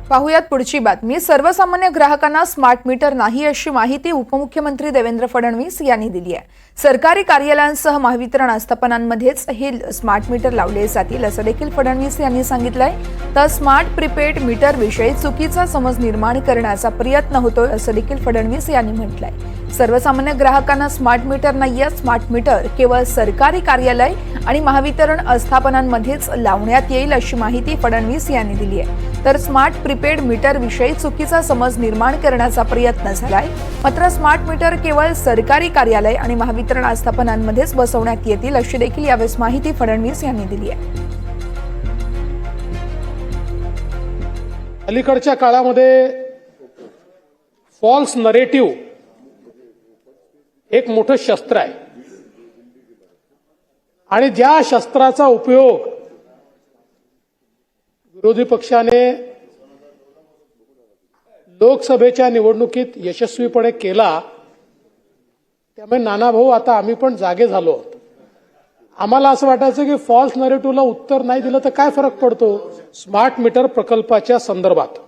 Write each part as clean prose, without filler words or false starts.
पाहुयात पुढची बातमी। सर्वसामान्य ग्राहकांना स्मार्ट मीटर नाही अशी माहिती उपमुख्यमंत्री देवेंद्र फडणवीस यांनी दिली आहे। सरकारी कार्यालयांसह महावितरण आस्थापनांमध्येच हे स्मार्ट मीटर लावले जातील असं देखील फडणवीस यांनी सांगितलंय। तर स्मार्ट प्रीपेड मीटर विषयी चुकीचा समज निर्माण करण्याचा प्रयत्न होतोय असं देखील फडणवीस यांनी म्हटलंय। सर्वसामान्य ग्राहकांना स्मार्ट मीटर नाहीये, स्मार्ट मीटर केवळ सरकारी कार्यालय आणि महावितरण आस्थापनांमध्येच लावण्यात येईल अशी माहिती फडणवीस यांनी दिली आहे। तर स्मार्ट प्रीपेड मीटर विषयी चुकीचा समज निर्माण करण्याचा प्रयत्न झालाय। मात्र स्मार्ट मीटर केवळ सरकारी कार्यालय आणि महावितरण आस्थापनांमध्येच बसवण्यात येतील अशी देखील यावेळी माहिती फडणवीस यांनी दिली आहे। अलीकडच्या काळामध्ये फॉल्स नरेटिव्ह एक मोठं शस्त्र आहे आणि ज्या शस्त्राचा उपयोग विरोधी पक्षाने लोकसभेच्या निवडणुकीत यशस्वीपणे केला, त्यामुळे नानाभाऊ आता आम्ही पण जागे झालो आहोत। आम्हाला असं वाटायचं की फॉल्स नरेटिव्हला उत्तर नाही दिलं तर काय फरक पडतो। स्मार्ट मीटर प्रकल्पाच्या संदर्भात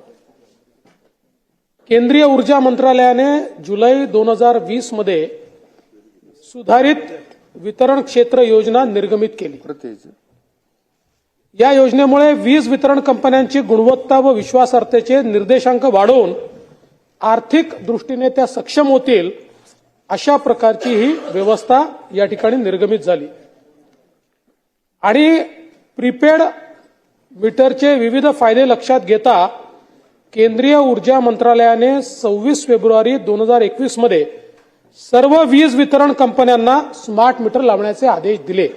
केंद्रीय ऊर्जा मंत्रालयाने जुलै 2020 मध्ये सुधारित वितरण क्षेत्र योजना निर्गमित केली। या योजनेमुळे वीज वितरण कंपन्यांची गुणवत्ता व विश्वासार्हतेचे निर्देशांक वाढवून आर्थिक दृष्टीने त्या सक्षम होतील अशा प्रकारची ही व्यवस्था या ठिकाणी निर्गमित झाली। आणि प्रीपेड मीटरचे विविध फायदे लक्षात घेता केंद्रीय ऊर्जा मंत्रालयाने 26 फेब्रुवारी 2021 मध्ये सर्व वीज वितरण कंपन्यांना स्मार्ट मीटर लावण्याचे आदेश दिले।